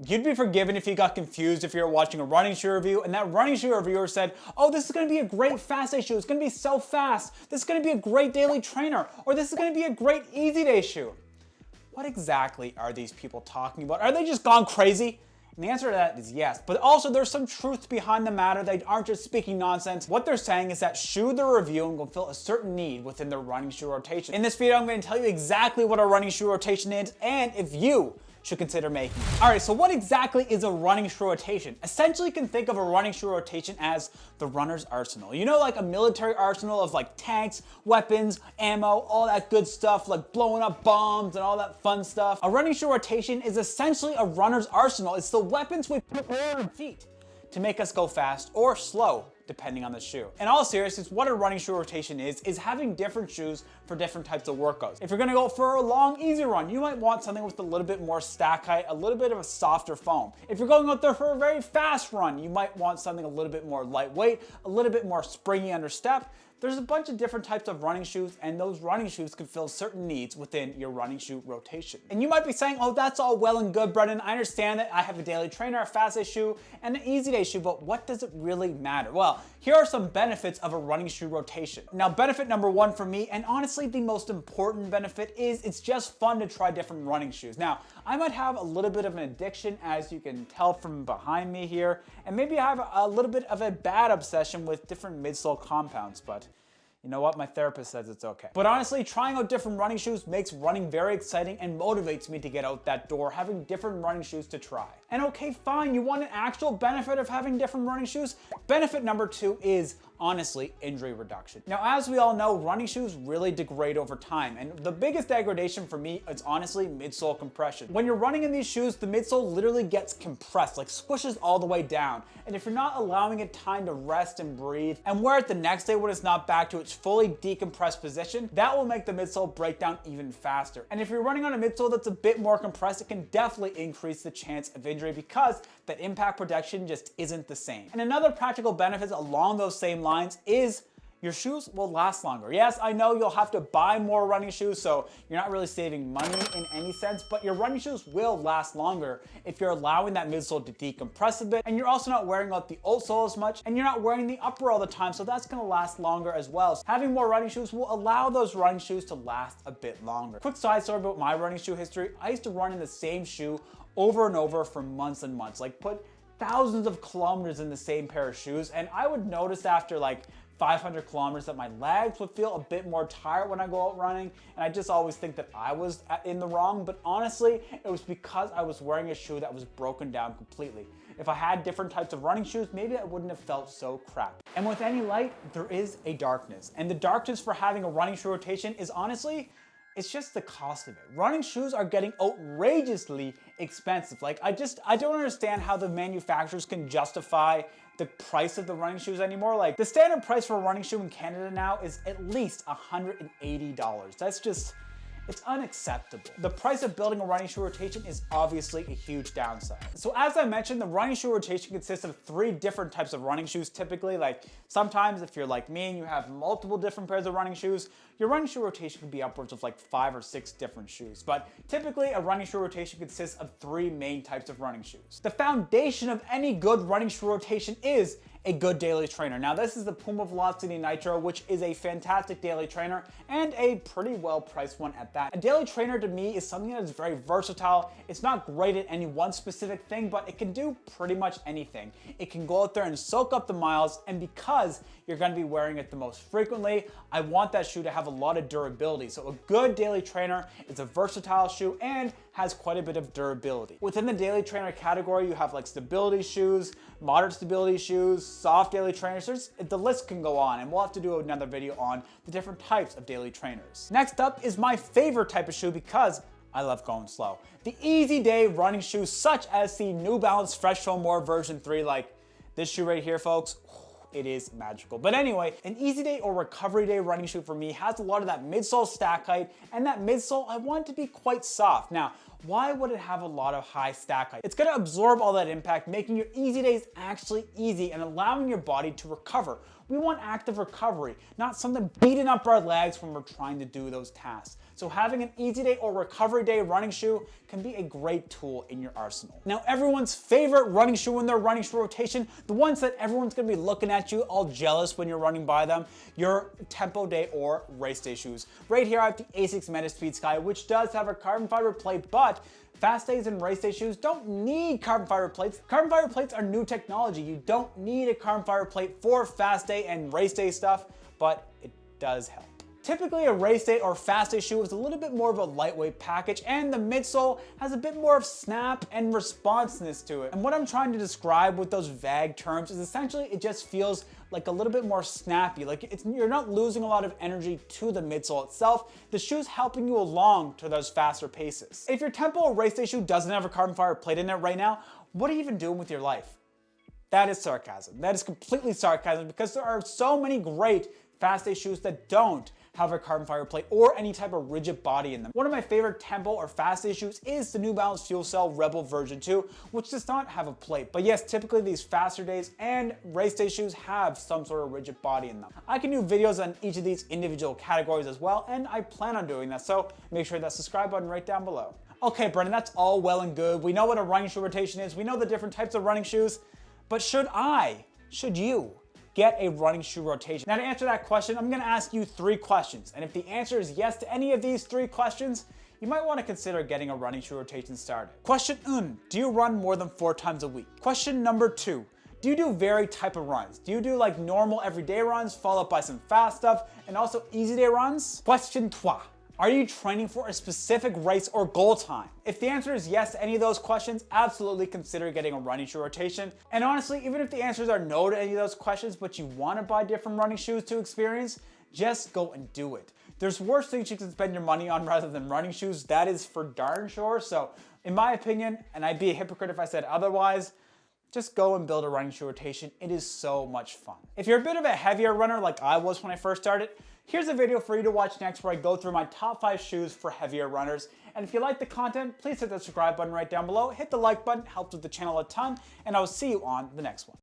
You'd be forgiven if you got confused if you were watching a running shoe review and that running shoe reviewer said, oh, this is gonna be a great fast day shoe, it's gonna be so fast, this is gonna be a great daily trainer, or this is gonna be a great easy day shoe. What exactly are these people talking about? Are they just gone crazy? And the answer to that is yes, but also there's some truth behind the matter. They aren't just speaking nonsense. What they're saying is that shoe they're reviewing will fill a certain need within their running shoe rotation. In this video, I'm going to tell you exactly what a running shoe rotation is and if you should consider making it. All right, so what exactly is a running shoe rotation? Essentially, you can think of a running shoe rotation as the runner's arsenal. You know, like a military arsenal of like tanks, weapons, ammo, all that good stuff, like blowing up bombs and all that fun stuff. A running shoe rotation is essentially a runner's arsenal. It's the weapons we put on our feet to make us go fast or slow, depending on the shoe. In all seriousness, what a running shoe rotation is having different shoes for different types of workouts. If you're gonna go for a long, easy run, you might want something with a little bit more stack height, a little bit of a softer foam. If you're going out there for a very fast run, you might want something a little bit more lightweight, a little bit more springy under step. There's a bunch of different types of running shoes, and those running shoes can fill certain needs within your running shoe rotation. And you might be saying, oh, that's all well and good, Brendon. I understand that I have a daily trainer, a fast day shoe, and an easy day shoe, but what does it really matter? Well, here are some benefits of a running shoe rotation. Now, benefit number one for me, and honestly the most important benefit, is it's just fun to try different running shoes. Now, I might have a little bit of an addiction, as you can tell from behind me here, and maybe I have a little bit of a bad obsession with different midsole compounds, but you know what? My therapist says it's okay. But honestly, trying out different running shoes makes running very exciting and motivates me to get out that door, having different running shoes to try. And okay, fine, you want an actual benefit of having different running shoes? Benefit number two is, honestly, injury reduction. Now, as we all know, running shoes really degrade over time, and the biggest degradation for me is honestly midsole compression. When you're running in these shoes, the midsole literally gets compressed, like squishes all the way down. And if you're not allowing it time to rest and breathe, and wear it the next day when it's not back to its fully decompressed position, that will make the midsole break down even faster. And if you're running on a midsole that's a bit more compressed, it can definitely increase the chance of injury because that impact protection just isn't the same. And another practical benefit along those same lines is your shoes will last longer. Yes, I know you'll have to buy more running shoes, so you're not really saving money in any sense, but your running shoes will last longer if you're allowing that midsole to decompress a bit, and you're also not wearing out the outsole as much, and you're not wearing the upper all the time, so that's gonna last longer as well. So having more running shoes will allow those running shoes to last a bit longer. Quick side story about my running shoe history. I used to run in the same shoe over and over for months and months, like put thousands of kilometers in the same pair of shoes, and I would notice after like 500 kilometers that my legs would feel a bit more tired when I go out running, and I just always think that I was in the wrong, but honestly, it was because I was wearing a shoe that was broken down completely. If I had different types of running shoes, maybe I wouldn't have felt so crap. And with any light, there is a darkness, and the darkness for having a running shoe rotation is honestly, it's just the cost of it. Running shoes are getting outrageously expensive. Like, I don't understand how the manufacturers can justify the price of the running shoes anymore. Like, the standard price for a running shoe in Canada now is at least $180. That's just, it's unacceptable. The price of building a running shoe rotation is obviously a huge downside. So as I mentioned, the running shoe rotation consists of 3 different types of running shoes typically. Like, sometimes if you're like me and you have multiple different pairs of running shoes, your running shoe rotation could be upwards of like 5 or 6 different shoes. But typically a running shoe rotation consists of 3 main types of running shoes. The foundation of any good running shoe rotation is a good daily trainer. Now, this is the Puma Velocity Nitro, which is a fantastic daily trainer and a pretty well priced one at that. A daily trainer to me is something that is very versatile. It's not great at any one specific thing, but it can do pretty much anything. It can go out there and soak up the miles, and because you're going to be wearing it the most frequently, I want that shoe to have a lot of durability. So a good daily trainer is a versatile shoe and has quite a bit of durability. Within the daily trainer category, you have like stability shoes, moderate stability shoes, soft daily trainers. The list can go on, and we'll have to do another video on the different types of daily trainers. Next up is my favorite type of shoe because I love going slow. The easy day running shoes such as the New Balance Fresh Foam More version 3, like this shoe right here, folks. It is magical. But anyway, an easy day or recovery day running shoe for me has a lot of that midsole stack height, and that midsole I want to be quite soft. Now, why would it have a lot of high stack height? It's gonna absorb all that impact, making your easy days actually easy and allowing your body to recover. We want active recovery, not something beating up our legs when we're trying to do those tasks. So having an easy day or recovery day running shoe can be a great tool in your arsenal. Now, everyone's favorite running shoe in their running shoe rotation, the ones that everyone's gonna be looking at you all jealous when you're running by them, your tempo day or race day shoes. Right here I have the Asics Metaspeed Sky, which does have a carbon fiber plate, but fast days and race day shoes don't need carbon fiber plates. Carbon fiber plates are new technology. You don't need a carbon fiber plate for fast day and race day stuff, but it does help. Typically, a race day or fast day shoe is a little bit more of a lightweight package, and the midsole has a bit more of snap and responsiveness to it. And what I'm trying to describe with those vague terms is essentially it just feels like a little bit more snappy. Like you're not losing a lot of energy to the midsole itself. The shoe's helping you along to those faster paces. If your tempo or race day shoe doesn't have a carbon fiber plate in it right now, what are you even doing with your life? That is sarcasm. That is completely sarcasm, because there are so many great fast day shoes that don't have a carbon fiber plate or any type of rigid body in them. One of my favorite tempo or fast day shoes is the New Balance Fuel Cell Rebel version 2, which does not have a plate. But yes, typically these faster days and race day shoes have some sort of rigid body in them. I can do videos on each of these individual categories as well, and I plan on doing that, so make sure that subscribe button right down below. Okay, Brendon, that's all well and good. We know what a running shoe rotation is. We know the different types of running shoes, but should you get a running shoe rotation? Now, to answer that question, I'm gonna ask you 3 questions. And if the answer is yes to any of these 3 questions, you might wanna consider getting a running shoe rotation started. Question 1, do you run more than 4 times a week? Question number 2, do you do varied type of runs? Do you do like normal everyday runs followed by some fast stuff and also easy day runs? Question 3, are you training for a specific race or goal time? If the answer is yes to any of those questions, absolutely consider getting a running shoe rotation. And honestly, even if the answers are no to any of those questions, but you want to buy different running shoes to experience, just go and do it. There's worse things you can spend your money on rather than running shoes. That is for darn sure. So in my opinion, and I'd be a hypocrite if I said otherwise, just go and build a running shoe rotation. It is so much fun. If you're a bit of a heavier runner like I was when I first started, here's a video for you to watch next where I go through my top 5 shoes for heavier runners. And if you like the content, please hit the subscribe button right down below. Hit the like button, helps with the channel a ton, and I will see you on the next one.